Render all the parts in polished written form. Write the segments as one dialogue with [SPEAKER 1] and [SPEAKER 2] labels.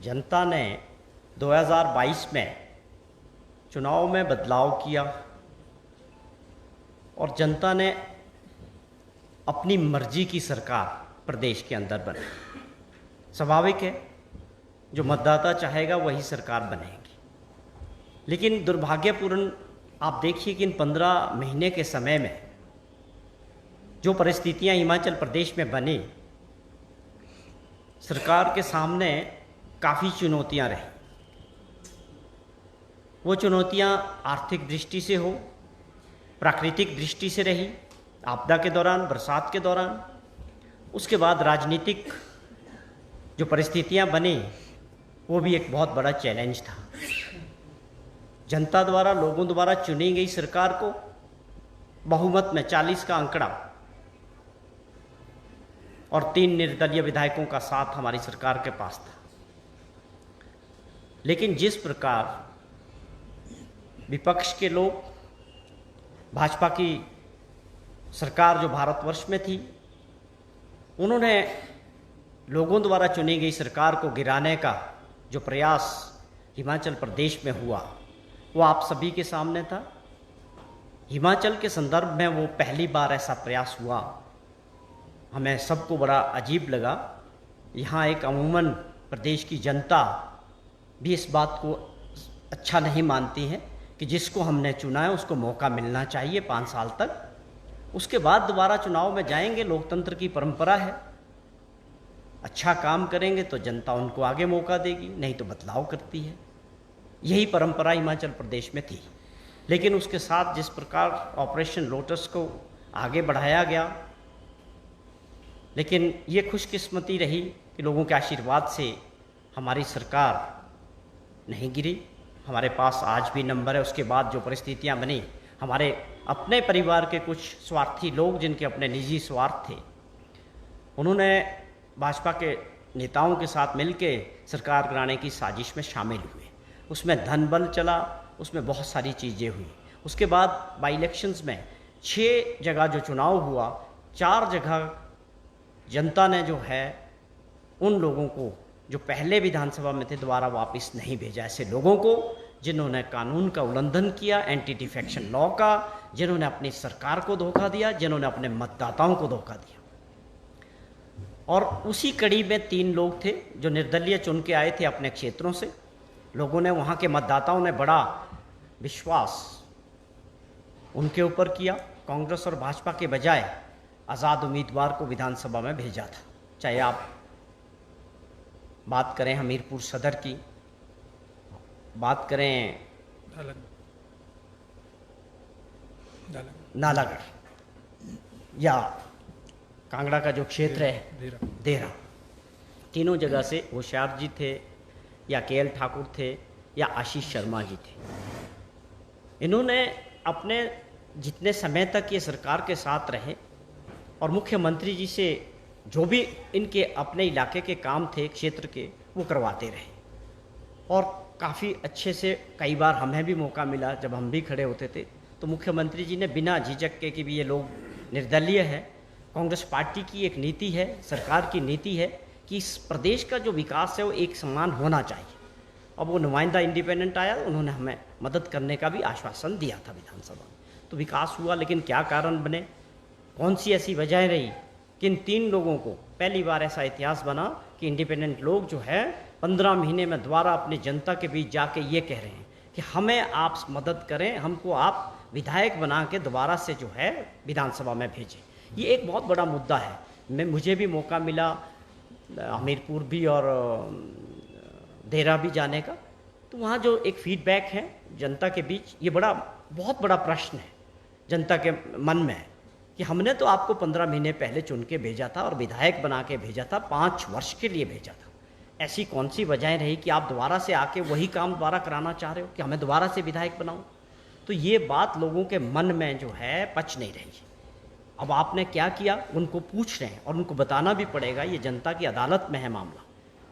[SPEAKER 1] जनता ने 2022 में चुनाव में बदलाव किया और जनता ने अपनी मर्जी की सरकार प्रदेश के अंदर बनाई। स्वाभाविक है, जो मतदाता चाहेगा वही सरकार बनेगी। लेकिन दुर्भाग्यपूर्ण आप देखिए कि इन 15 महीने के समय में जो परिस्थितियां हिमाचल प्रदेश में बनी, सरकार के सामने काफ़ी चुनौतियां रही। वो चुनौतियां आर्थिक दृष्टि से हो, प्राकृतिक दृष्टि से रही, आपदा के दौरान, बरसात के दौरान, उसके बाद राजनीतिक जो परिस्थितियां बनी वो भी एक बहुत बड़ा चैलेंज था। जनता द्वारा, लोगों द्वारा चुनी गई सरकार को बहुमत में 40 का आंकड़ा और 3 निर्दलीय विधायकों का साथ हमारी सरकार के पास था। लेकिन जिस प्रकार विपक्ष के लोग, भाजपा की सरकार जो भारतवर्ष में थी, उन्होंने लोगों द्वारा चुनी गई सरकार को गिराने का जो प्रयास हिमाचल प्रदेश में हुआ वो आप सभी के सामने था। हिमाचल के संदर्भ में वो पहली बार ऐसा प्रयास हुआ। हमें सबको बड़ा अजीब लगा। यहाँ एक अमूमन प्रदेश की जनता भी इस बात को अच्छा नहीं मानती है कि जिसको हमने चुना है उसको मौका मिलना चाहिए 5 साल तक, उसके बाद दोबारा चुनाव में जाएंगे। लोकतंत्र की परंपरा है, अच्छा काम करेंगे तो जनता उनको आगे मौका देगी, नहीं तो बदलाव करती है। यही परंपरा हिमाचल प्रदेश में थी। लेकिन उसके साथ जिस प्रकार ऑपरेशन लोटस को आगे बढ़ाया गया, लेकिन ये खुशकिस्मती रही कि लोगों के आशीर्वाद से हमारी सरकार नहीं गिरी। हमारे पास आज भी नंबर है। उसके बाद जो परिस्थितियां बनी, हमारे अपने परिवार के कुछ स्वार्थी लोग जिनके अपने निजी स्वार्थ थे, उन्होंने भाजपा के नेताओं के साथ मिलकर सरकार गिराने की साजिश में शामिल हुए। उसमें धन बल चला, उसमें बहुत सारी चीज़ें हुई। उसके बाद बाई इलेक्शंस में 6 जगह जो चुनाव हुआ, 4 जगह जनता ने जो है उन लोगों को जो पहले विधानसभा में थे दोबारा वापस नहीं भेजा। ऐसे लोगों को जिन्होंने कानून का उल्लंघन किया, एंटी डिफेक्शन लॉ का, जिन्होंने अपनी सरकार को धोखा दिया, जिन्होंने अपने मतदाताओं को धोखा दिया। और उसी कड़ी में 3 लोग थे जो निर्दलीय चुन के आए थे अपने क्षेत्रों से। लोगों ने, वहाँ के मतदाताओं ने बड़ा विश्वास उनके ऊपर किया। कांग्रेस और भाजपा के बजाय आज़ाद उम्मीदवार को विधानसभा में भेजा था। चाहे आप बात करें हमीरपुर सदर की, बात करें नालागढ़ या कांगड़ा का जो क्षेत्र है देहरा, तीनों जगह से होशियार जी थे या केएल ठाकुर थे या आशीष शर्मा जी थे। इन्होंने अपने जितने समय तक ये सरकार के साथ रहे और मुख्यमंत्री जी से जो भी इनके अपने इलाके के काम थे, क्षेत्र के, वो करवाते रहे। और काफ़ी अच्छे से कई बार हमें भी मौका मिला, जब हम भी खड़े होते थे तो मुख्यमंत्री जी ने बिना झिझक के कि भी ये लोग निर्दलीय है, कांग्रेस पार्टी की एक नीति है, सरकार की नीति है कि इस प्रदेश का जो विकास है वो एक समान होना चाहिए। अब वो नुमाइंदा इंडिपेंडेंट आया, उन्होंने हमें मदद करने का भी आश्वासन दिया था विधानसभा में। तो विकास हुआ, लेकिन क्या कारण बने, कौन सी ऐसी वजह रही कि इन 3 लोगों को पहली बार ऐसा इतिहास बना कि इंडिपेंडेंट लोग जो है 15 महीने में दोबारा अपनी जनता के बीच जाके ये कह रहे हैं कि हमें आप मदद करें, हमको आप विधायक बना के दोबारा से जो है विधानसभा में भेजें। ये एक बहुत बड़ा मुद्दा है। मुझे भी मौका मिला हमीरपुर भी और देहरा भी जाने का, तो वहाँ जो एक फीडबैक है जनता के बीच, ये बहुत बड़ा प्रश्न है जनता के मन में कि हमने तो आपको 15 महीने पहले चुन के भेजा था और विधायक बना के भेजा था, 5 वर्ष के लिए भेजा था। ऐसी कौन सी वजह रही कि आप दोबारा से आके वही काम दोबारा कराना चाह रहे हो कि हमें दोबारा से विधायक बनाओ? तो ये बात लोगों के मन में जो है पच नहीं रही। अब आपने क्या किया, उनको पूछ रहे हैं और उनको बताना भी पड़ेगा, ये जनता की अदालत में है मामला।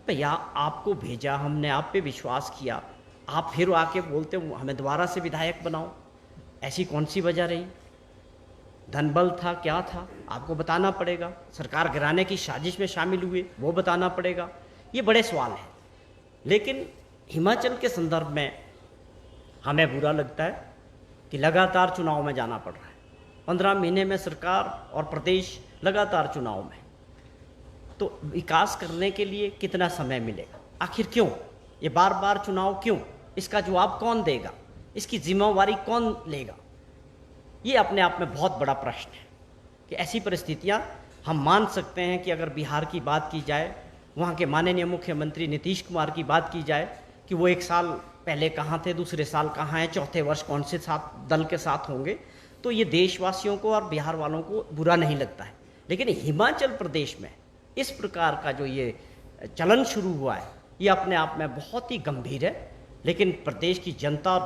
[SPEAKER 1] भैया आपको भेजा, हमने आप पे विश्वास किया, आप फिर आके बोलते हो हमें दोबारा से विधायक बनाओ। ऐसी कौन सी वजह रही? धनबल था, क्या था, आपको बताना पड़ेगा। सरकार गिराने की साजिश में शामिल हुए, वो बताना पड़ेगा। ये बड़े सवाल हैं। लेकिन हिमाचल के संदर्भ में हमें बुरा लगता है कि लगातार चुनाव में जाना पड़ रहा है। 15 महीने में सरकार और प्रदेश लगातार चुनाव में, तो विकास करने के लिए कितना समय मिलेगा? आखिर क्यों ये बार बार चुनाव, क्यों? इसका जवाब कौन देगा? इसकी जिम्मेवारी कौन लेगा? ये अपने आप में बहुत बड़ा प्रश्न है कि ऐसी परिस्थितियां हम मान सकते हैं कि अगर बिहार की बात की जाए, वहाँ के माननीय मुख्यमंत्री नीतीश कुमार की बात की जाए कि वो 1 साल पहले कहाँ थे, दूसरे साल कहाँ हैं, चौथे वर्ष कौन से साथ दल के साथ होंगे, तो ये देशवासियों को और बिहार वालों को बुरा नहीं लगता है। लेकिन हिमाचल प्रदेश में इस प्रकार का जो ये चलन शुरू हुआ है, ये अपने आप में बहुत ही गंभीर है। लेकिन प्रदेश की जनता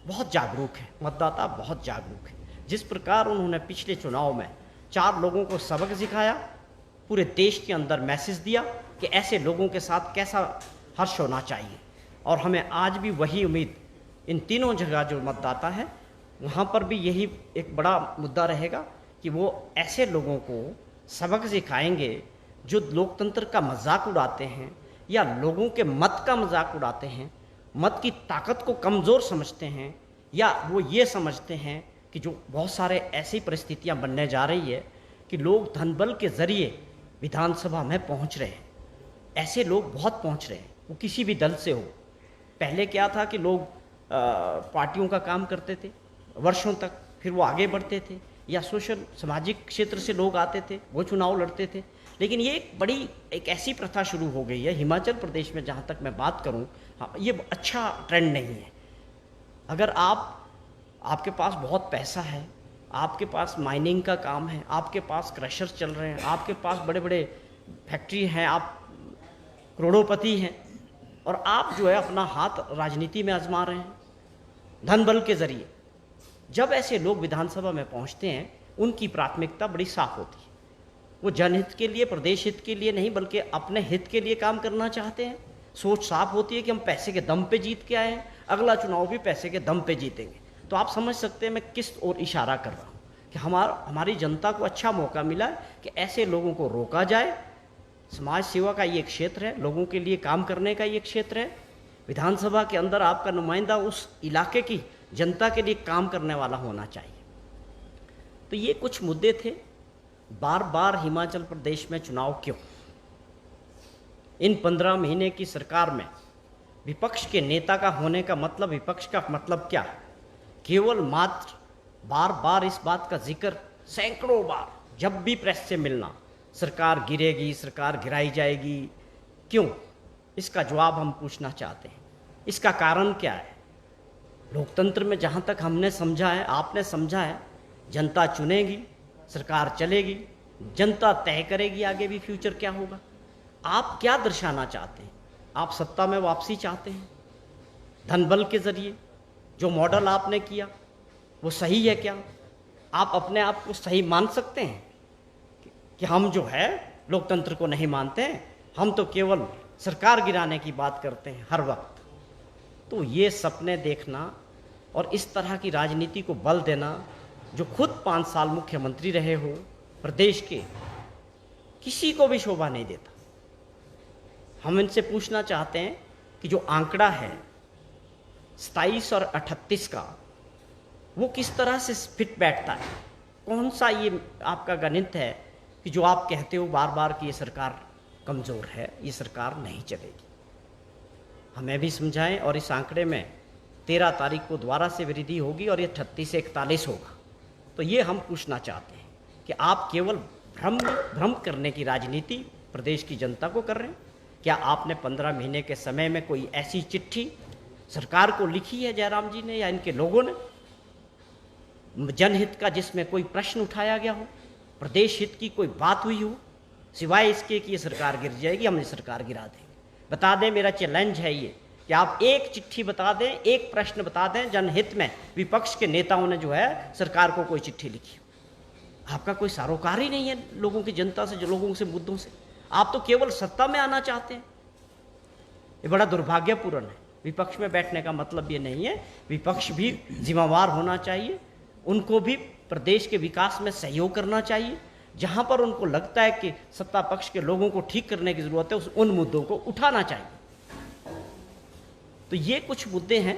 [SPEAKER 1] बहुत जागरूक है, मतदाता बहुत जागरूक है। जिस प्रकार उन्होंने पिछले चुनाव में 4 लोगों को सबक सिखाया, पूरे देश के अंदर मैसेज दिया कि ऐसे लोगों के साथ कैसा हर्ष होना चाहिए, और हमें आज भी वही उम्मीद इन तीनों जगह जो मतदाता है वहाँ पर भी यही एक बड़ा मुद्दा रहेगा कि वो ऐसे लोगों को सबक सिखाएंगे जो लोकतंत्र का मजाक उड़ाते हैं या लोगों के मत का मजाक उड़ाते हैं, मत की ताकत को कमज़ोर समझते हैं, या वो ये समझते हैं कि जो बहुत सारे ऐसी परिस्थितियां बनने जा रही है कि लोग धनबल के ज़रिए विधानसभा में पहुंच रहे हैं। ऐसे लोग बहुत पहुंच रहे हैं, वो किसी भी दल से हो। पहले क्या था कि लोग पार्टियों का काम करते थे वर्षों तक, फिर वो आगे बढ़ते थे, या सोशल सामाजिक क्षेत्र से लोग आते थे, वो चुनाव लड़ते थे। लेकिन ये एक ऐसी प्रथा शुरू हो गई है हिमाचल प्रदेश में, जहाँ तक मैं बात करूँ, हाँ, ये अच्छा ट्रेंड नहीं है। अगर आपके पास बहुत पैसा है, आपके पास माइनिंग का काम है, आपके पास क्रशर्स चल रहे हैं, आपके पास बड़े बड़े फैक्ट्री हैं, आप करोड़ोंपति हैं, और आप जो है अपना हाथ राजनीति में आजमा रहे हैं धन बल के ज़रिए, जब ऐसे लोग विधानसभा में पहुंचते हैं, उनकी प्राथमिकता बड़ी साफ होती है। वो जनहित के लिए, प्रदेश हित के लिए नहीं, बल्कि अपने हित के लिए काम करना चाहते हैं। सोच साफ होती है कि हम पैसे के दम पे जीत के आए हैं, अगला चुनाव भी पैसे के दम पे जीतेंगे। तो आप समझ सकते हैं मैं किस ओर इशारा कर रहा हूँ कि हमारी जनता को अच्छा मौका मिला है कि ऐसे लोगों को रोका जाए। समाज सेवा का ये क्षेत्र है, लोगों के लिए काम करने का ये क्षेत्र है। विधानसभा के अंदर आपका नुमाइंदा उस इलाके की जनता के लिए काम करने वाला होना चाहिए। तो ये कुछ मुद्दे थे। बार बार हिमाचल प्रदेश में चुनाव क्यों? इन 15 महीने की सरकार में विपक्ष के नेता का होने का मतलब, विपक्ष का मतलब क्या? केवल मात्र बार बार इस बात का जिक्र, सैकड़ों बार, जब भी प्रेस से मिलना, सरकार गिरेगी, सरकार गिराई जाएगी। क्यों? इसका जवाब हम पूछना चाहते हैं। इसका कारण क्या है? लोकतंत्र में जहाँ तक हमने समझा है, आपने समझा है, जनता चुनेगी, सरकार चलेगी, जनता तय करेगी आगे भी फ्यूचर क्या होगा। आप क्या दर्शाना चाहते हैं? आप सत्ता में वापसी चाहते हैं धनबल के ज़रिए? जो मॉडल आपने किया वो सही है क्या? आप अपने आप को सही मान सकते हैं कि हम जो है लोकतंत्र को नहीं मानते हैं, हम तो केवल सरकार गिराने की बात करते हैं हर वक्त? तो ये सपने देखना और इस तरह की राजनीति को बल देना, जो खुद 5 साल मुख्यमंत्री रहे हो प्रदेश के, किसी को भी शोभा नहीं देता। हम इनसे पूछना चाहते हैं कि जो आंकड़ा है 27 और 38 का, वो किस तरह से फिट बैठता है? कौन सा ये आपका गणित है कि जो आप कहते हो बार बार कि ये सरकार कमज़ोर है, ये सरकार नहीं चलेगी? हमें भी समझाएं। और इस आंकड़े में 13 तारीख को दोबारा से वृद्धि होगी और ये 38 से 41 होगा। तो ये हम पूछना चाहते हैं कि आप केवल भ्रम करने की राजनीति प्रदेश की जनता को कर रहे हैं। क्या आपने 15 महीने के समय में कोई ऐसी चिट्ठी सरकार को लिखी है जयराम जी ने या इनके लोगों ने, जनहित का, जिसमें कोई प्रश्न उठाया गया हो, प्रदेश हित की कोई बात हुई हो, सिवाय इसके कि ये सरकार गिर जाएगी, हम ये सरकार गिरा देंगे? बता दें, मेरा चैलेंज है ये कि आप एक चिट्ठी बता दें, एक प्रश्न बता दें जनहित में विपक्ष के नेताओं ने जो है सरकार को कोई चिट्ठी लिखी हो। आपका कोई सरोकार ही नहीं है लोगों की, जनता से, जो लोगों से, मुद्दों से। आप तो केवल सत्ता में आना चाहते हैं। ये बड़ा दुर्भाग्यपूर्ण है। विपक्ष में बैठने का मतलब ये नहीं है। विपक्ष भी जिम्मेवार होना चाहिए, उनको भी प्रदेश के विकास में सहयोग करना चाहिए। जहाँ पर उनको लगता है कि सत्ता पक्ष के लोगों को ठीक करने की ज़रूरत है, उन मुद्दों को उठाना चाहिए। तो ये कुछ मुद्दे हैं।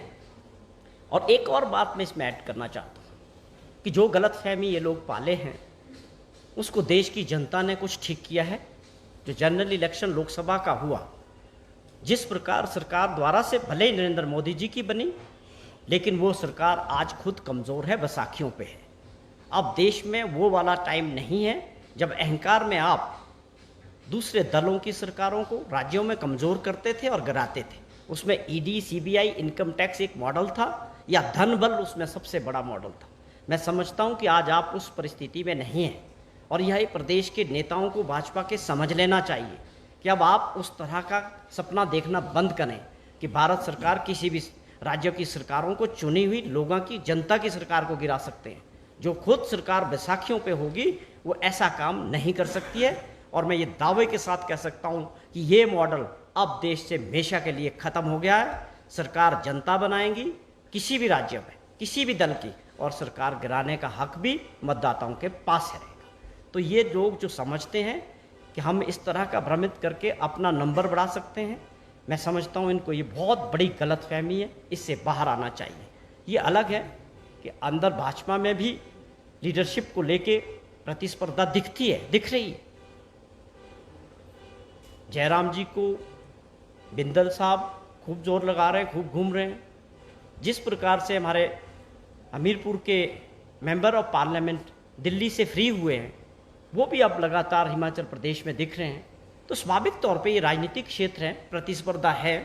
[SPEAKER 1] और एक और बात मैं इसमें ऐड करना चाहता हूँ कि जो गलतफहमी ये लोग पाले हैं उसको देश की जनता ने कुछ ठीक किया है। जो जनरल इलेक्शन लोकसभा का हुआ, जिस प्रकार सरकार द्वारा से भले ही नरेंद्र मोदी जी की बनी, लेकिन वो सरकार आज खुद कमज़ोर है, बसाखियों पे है। अब देश में वो वाला टाइम नहीं है जब अहंकार में आप दूसरे दलों की सरकारों को राज्यों में कमज़ोर करते थे और गिराते थे। उसमें ईडी, सीबीआई, इनकम टैक्स एक मॉडल था, या धन बल उसमें सबसे बड़ा मॉडल था। मैं समझता हूं कि आज आप उस परिस्थिति में नहीं हैं, और यह प्रदेश के नेताओं को भाजपा के समझ लेना चाहिए कि अब आप उस तरह का सपना देखना बंद करें कि भारत सरकार किसी भी राज्यों की सरकारों को, चुनी हुई लोगों की, जनता की सरकार को गिरा सकते हैं। जो खुद सरकार बैसाखियों पे होगी वो ऐसा काम नहीं कर सकती है। और मैं ये दावे के साथ कह सकता हूँ कि ये मॉडल अब देश से हमेशा के लिए ख़त्म हो गया है। सरकार जनता बनाएंगी किसी भी राज्य में, किसी भी दल की, और सरकार गिराने का हक भी मतदाताओं के पास है रहेगा। तो ये लोग जो समझते हैं कि हम इस तरह का भ्रमित करके अपना नंबर बढ़ा सकते हैं, मैं समझता हूँ इनको ये बहुत बड़ी गलतफहमी है, इससे बाहर आना चाहिए। ये अलग है कि अंदर भाजपा में भी लीडरशिप को लेके प्रतिस्पर्धा दिखती है, दिख रही है। जयराम जी को बिंदल साहब खूब जोर लगा रहे हैं, खूब घूम रहे हैं। जिस प्रकार से हमारे हमीरपुर के मेंबर ऑफ पार्लियामेंट दिल्ली से फ्री हुए हैं, वो भी अब लगातार हिमाचल प्रदेश में दिख रहे हैं। तो स्वाभाविक तौर पे ये राजनीतिक क्षेत्र है, प्रतिस्पर्धा है।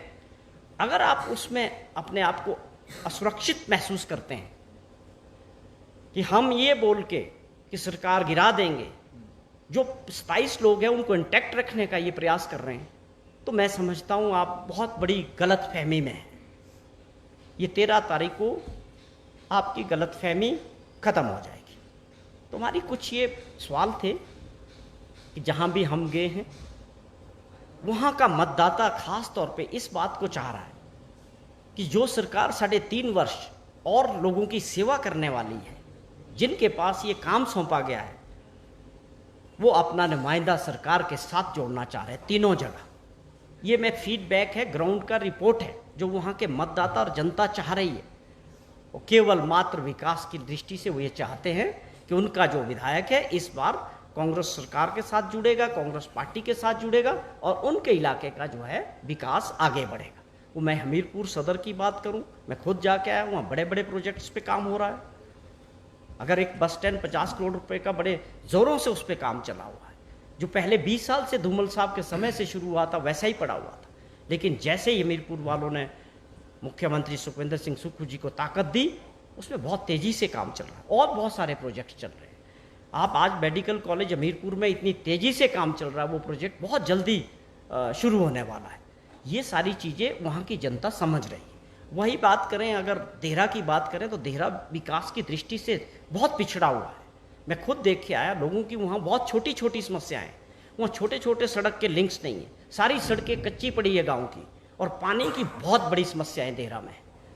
[SPEAKER 1] अगर आप उसमें अपने आप को असुरक्षित महसूस करते हैं कि हम ये बोल के कि सरकार गिरा देंगे, जो 27 लोग हैं उनको इंटैक्ट रखने का ये प्रयास कर रहे हैं, तो मैं समझता हूँ आप बहुत बड़ी गलतफहमी में हैं। ये 13 तारीख को आपकी गलतफहमी ख़त्म हो जाएगी। तो हमारी कुछ ये सवाल थे कि जहाँ भी हम गए हैं वहाँ का मतदाता खास तौर पे इस बात को चाह रहा है कि जो सरकार 3.5 वर्ष और लोगों की सेवा करने वाली है, जिनके पास ये काम सौंपा गया है, वो अपना नुमाइंदा सरकार के साथ जोड़ना चाह रहे हैं तीनों जगह। ये मैं फीडबैक है, ग्राउंड का रिपोर्ट है जो वहाँ के मतदाता और जनता चाह रही है। वो केवल मात्र विकास की दृष्टि से वो ये चाहते हैं कि उनका जो विधायक है इस बार कांग्रेस सरकार के साथ जुड़ेगा, कांग्रेस पार्टी के साथ जुड़ेगा और उनके इलाके का जो है विकास आगे बढ़ेगा। वो मैं हमीरपुर सदर की बात करूं, मैं खुद जाके आया, वहाँ बड़े बड़े प्रोजेक्ट्स पे काम हो रहा है। अगर एक बस स्टैंड 50 करोड़ रुपए का बड़े ज़ोरों से उस पर काम चला हुआ है, जो पहले 20 साल से धूमल साहब के समय से शुरू हुआ था वैसा ही पड़ा हुआ था। लेकिन जैसे ही हमीरपुर वालों ने मुख्यमंत्री सुखविंदर सिंह सुक्खू जी को ताकत दी, उसमें बहुत तेज़ी से काम चल रहा है और बहुत सारे प्रोजेक्ट चल रहे हैं। आप आज मेडिकल कॉलेज हमीरपुर में इतनी तेज़ी से काम चल रहा है, वो प्रोजेक्ट बहुत जल्दी शुरू होने वाला है। ये सारी चीज़ें वहाँ की जनता समझ रही है। वही बात करें, अगर देहरा की बात करें तो देहरा विकास की दृष्टि से बहुत पिछड़ा हुआ है। मैं खुद देख के आया, लोगों की वहाँ बहुत छोटी छोटी समस्याएं हैं। वहाँ छोटे छोटे सड़क के लिंक्स नहीं है, सारी सड़कें कच्ची पड़ी है गाँव की, और पानी की बहुत बड़ी समस्या है देहरा में।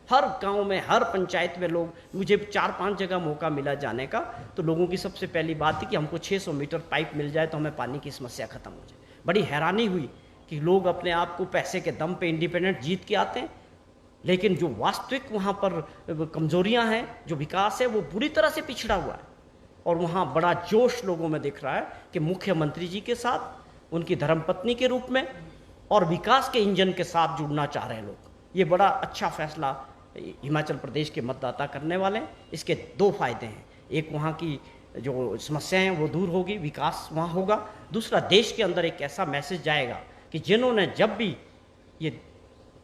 [SPEAKER 1] हर गांव में, हर पंचायत में लोग, मुझे 4-5 जगह मौका मिला जाने का, तो लोगों की सबसे पहली बात थी कि हमको 600 मीटर पाइप मिल जाए तो हमें पानी की समस्या खत्म हो जाए। बड़ी हैरानी हुई कि लोग अपने आप को पैसे के दम पे इंडिपेंडेंट जीत के आते हैं, लेकिन जो वास्तविक वहाँ पर कमजोरियाँ हैं, जो विकास है, वो बुरी तरह से पिछड़ा हुआ है। और वहाँ बड़ा जोश लोगों में दिख रहा है कि मुख्यमंत्री जी के साथ, उनकी धर्मपत्नी के रूप में और विकास के इंजन के साथ जुड़ना चाह रहे हैं लोग। ये बड़ा अच्छा फैसला हिमाचल प्रदेश के मतदाता करने वाले हैं। इसके 2 फायदे हैं, एक वहाँ की जो समस्याएं हैं वो दूर होगी, विकास वहाँ होगा। दूसरा, देश के अंदर एक ऐसा मैसेज जाएगा कि जिन्होंने जब भी ये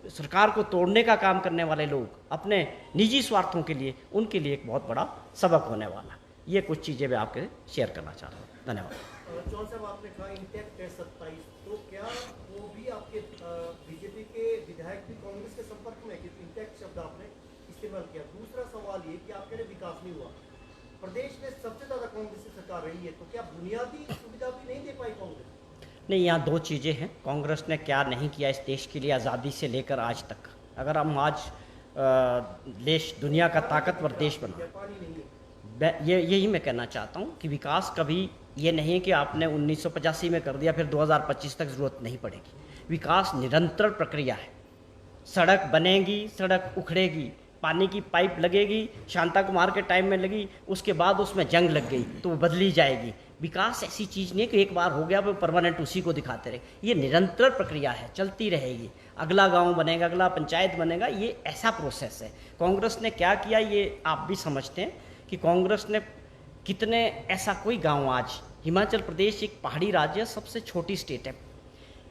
[SPEAKER 1] सरकार को तोड़ने का काम करने वाले लोग अपने निजी स्वार्थों के लिए, उनके लिए एक बहुत बड़ा सबक होने वाला। ये कुछ चीज़ें मैं आपके शेयर करना चाह रहा हूँ। धन्यवाद।
[SPEAKER 2] चौहान साहब, आपने कहा इंटैक्ट है 27, तो क्या वो भी आपके बीजेपी के विधायक भी कांग्रेस के संपर्क में, क्योंकि इंटैक्ट शब्द आपने इस्तेमाल किया। दूसरा सवाल ये कि आप कह रहे विकास नहीं हुआ, प्रदेश में सबसे ज़्यादा कांग्रेस की सरकार रही है, तो क्या बुनियादी सुविधा भी नहीं दे पाई कांग्रेस?
[SPEAKER 1] नहीं, यहाँ 2 चीज़ें हैं। कांग्रेस ने क्या नहीं किया इस देश के लिए आज़ादी से लेकर आज तक। अगर हम आज देश दुनिया का ताकतवर देश बना, यही मैं कहना चाहता हूँ कि विकास कभी ये नहीं है कि आपने 1985 में कर दिया फिर 2025 तक ज़रूरत नहीं पड़ेगी। विकास निरंतर प्रक्रिया है। सड़क बनेगी, सड़क उखड़ेगी, पानी की पाइप लगेगी, शांता कुमार के टाइम में लगी, उसके बाद उसमें जंग लग गई तो वो बदली जाएगी। विकास ऐसी चीज़ नहीं कि एक बार हो गया वो परमानेंट उसी को दिखाते रहे, ये निरंतर प्रक्रिया है, चलती रहेगी। अगला गांव बनेगा, अगला पंचायत बनेगा, ये ऐसा प्रोसेस है। कांग्रेस ने क्या किया ये आप भी समझते हैं कि कांग्रेस ने कितने, ऐसा कोई गांव आज, हिमाचल प्रदेश एक पहाड़ी राज्य है, सबसे छोटी स्टेट है,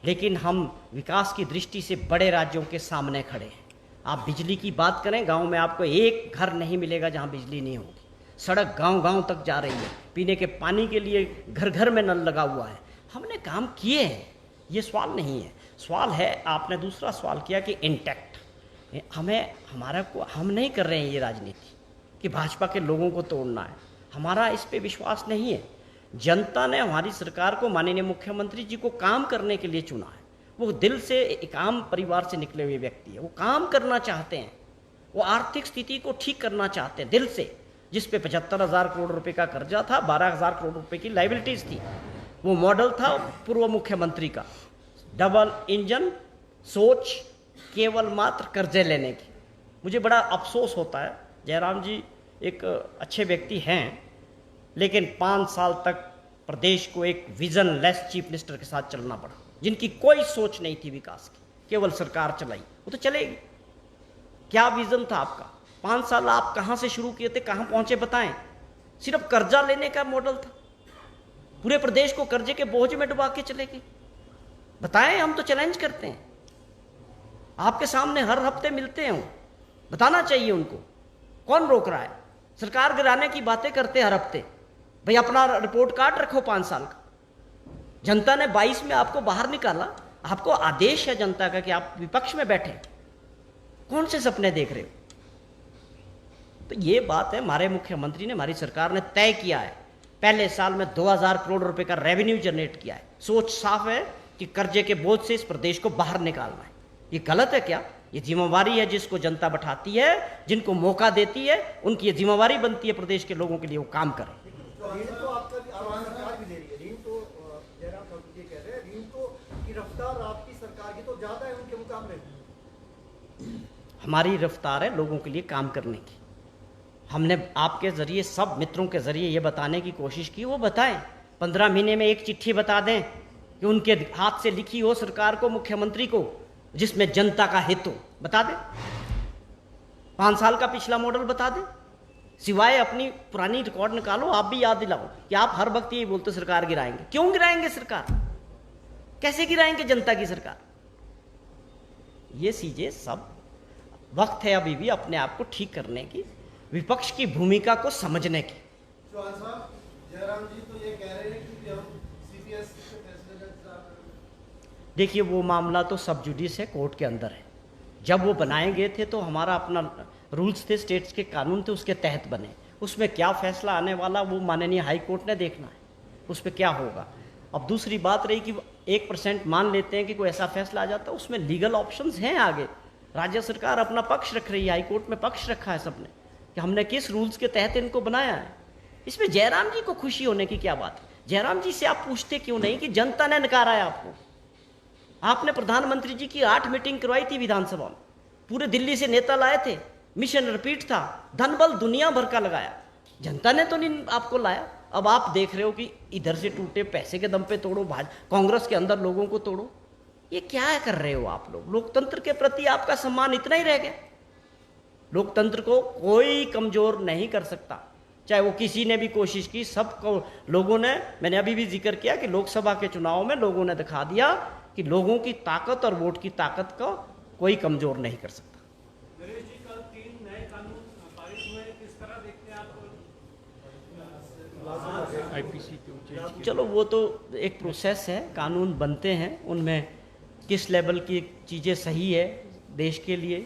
[SPEAKER 1] लेकिन हम विकास की दृष्टि से बड़े राज्यों के सामने खड़े हैं। आप बिजली की बात करें, गांव में आपको एक घर नहीं मिलेगा जहां बिजली नहीं होगी। सड़क गांव-गांव तक जा रही है, पीने के पानी के लिए घर घर में नल लगा हुआ है। हमने काम किए हैं, ये सवाल नहीं है। सवाल है, आपने दूसरा सवाल किया कि इंटैक्ट हमें, हमारा को, हम नहीं कर रहे हैं ये राजनीति कि भाजपा के लोगों को तोड़ना है, हमारा इस पे विश्वास नहीं है। जनता ने हमारी सरकार को, माननीय मुख्यमंत्री जी को काम करने के लिए चुना है। वो दिल से एक आम परिवार से निकले हुए व्यक्ति है, वो काम करना चाहते हैं, वो आर्थिक स्थिति को ठीक करना चाहते हैं दिल से। जिस पे 75,000 करोड़ रुपए का कर्जा था, 12,000 करोड़ रुपए की लाइबिलिटीज थी, वो मॉडल था पूर्व मुख्यमंत्री का, डबल इंजन सोच, केवल मात्र कर्जे लेने की। मुझे बड़ा अफसोस होता है, जयराम जी एक अच्छे व्यक्ति हैं, लेकिन 5 साल तक प्रदेश को एक विजन लेस चीफ मिनिस्टर के साथ चलना पड़ा, जिनकी कोई सोच नहीं थी विकास की, केवल सरकार चलाई। वो तो चलेगी, क्या विजन था आपका? 5 साल आप कहाँ से शुरू किए थे, कहाँ पहुंचे बताएं? सिर्फ कर्जा लेने का मॉडल था, पूरे प्रदेश को कर्जे के बोझ में डुबा के चले गए। बताएं, हम तो चैलेंज करते हैं, आपके सामने हर हफ्ते मिलते हैं, बताना चाहिए उनको, कौन रोक रहा है? सरकार गिराने की बातें करते हैं हर हफ्ते, भाई अपना रिपोर्ट कार्ड रखो 5 साल का। जनता ने 22 में आपको बाहर निकाला, आपको आदेश है जनता का कि आप विपक्ष में बैठे, कौन से सपने देख रहे हो? तो ये बात है, हमारे मुख्यमंत्री ने, हमारी सरकार ने तय किया है, पहले साल में 2,000 करोड़ रुपए का रेवेन्यू जनरेट किया है। सोच साफ है कि कर्जे के बोझ से इस प्रदेश को बाहर निकालना है। ये गलत है क्या? ये जिम्मेवारी है, जिसको जनता बैठाती है, जिनको मौका देती है, उनकी ये जिम्मेवारी बनती है प्रदेश के लोगों के लिए वो काम करें।
[SPEAKER 2] ऋण तो आपका सरकार भी दे रही है, ऋण तो जयराम ठाकुर जी कह रहे हैं, ऋण तो की रफ्तार आपकी सरकार की तो ज्यादा है उनके मुकाबले।
[SPEAKER 1] हमारी रफ्तार है लोगों के लिए काम करने की। हमने आपके जरिए, सब मित्रों के जरिए ये बताने की कोशिश की, वो बताएं। 15 महीने में एक चिट्ठी बता दें कि उनके हाथ से लिखी हो सरकार को, मुख्यमंत्री को, जिसमें जनता का हित हो, बता दें। 5 साल का पिछला मॉडल बता दें, सिवाय अपनी पुरानी रिकॉर्ड निकालो। आप भी याद दिलाओ कि आप हर वक्त ये बोलते सरकार गिराएंगे, क्यों गिराएंगे सरकार? कैसे गिराएंगे जनता की सरकार? ये चीजें सब, वक्त है अभी भी अपने आप को ठीक करने की, विपक्ष की भूमिका को समझने की।
[SPEAKER 3] चौहान साहब, जयराम जी तो ये कह रहे हैं कि हम सीपीएस के फैसले का इंतजार कर रहे हैं।
[SPEAKER 1] देखिए, वो मामला तो सब जुडिस है, कोर्ट के अंदर है। जब वो बनाए गए थे तो हमारा अपना रूल्स थे, स्टेट्स के कानून थे, उसके तहत बने। उसमें क्या फैसला आने वाला वो माननीय हाई कोर्ट ने देखना है, उस पर क्या होगा। अब दूसरी बात रही कि 1% मान लेते हैं कि कोई ऐसा फैसला आ जाता है, उसमें लीगल ऑप्शंस हैं आगे। राज्य सरकार अपना पक्ष रख रही है, हाई कोर्ट में पक्ष रखा है सबने कि हमने किस रूल्स के तहत इनको बनाया है। इसमें जयराम जी को खुशी होने की क्या बात है? जयराम जी से आप पूछते क्यों नहीं कि जनता ने नकारा है आपको? आपने प्रधानमंत्री जी की 8 मीटिंग करवाई थी विधानसभा में, पूरे दिल्ली से नेता लाए थे, मिशन रिपीट था, धन बल दुनिया भर का लगाया, जनता ने तो नहीं आपको लाया। अब आप देख रहे हो कि इधर से टूटे पैसे के दम पे तोड़ो, कांग्रेस के अंदर लोगों को तोड़ो। ये क्या कर रहे हो आप लोग? लोकतंत्र के प्रति आपका सम्मान इतना ही रह गया? लोकतंत्र को कोई कमजोर नहीं कर सकता, चाहे वो किसी ने भी कोशिश की। सबको लोगों ने, मैंने अभी भी जिक्र किया कि लोकसभा के चुनाव में लोगों ने दिखा दिया कि लोगों की ताकत और वोट की ताकत को कोई कमजोर नहीं कर सकता।
[SPEAKER 4] नरेश जी, कल 3 नए कानून पारित हुए, किस तरह देखते हैं आप?
[SPEAKER 5] आईपीसी
[SPEAKER 1] चलो, वो तो एक प्रोसेस है, कानून बनते हैं, उनमें किस लेवल की चीज़ें सही है देश के लिए,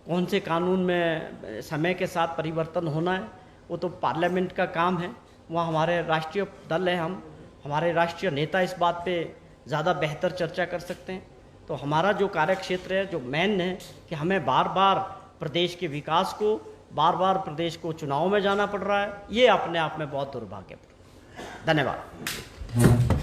[SPEAKER 1] कौन से कानून में समय के साथ परिवर्तन होना है, वो तो पार्लियामेंट का काम है। वहाँ हमारे राष्ट्रीय दल है, हमारे राष्ट्रीय नेता इस बात पे ज़्यादा बेहतर चर्चा कर सकते हैं। तो हमारा जो कार्यक्षेत्र है, जो मेन है कि हमें बार बार प्रदेश के विकास को, बार बार प्रदेश को चुनाव में जाना पड़ रहा है, ये अपने आप में बहुत दुर्भाग्यपूर्ण। धन्यवाद।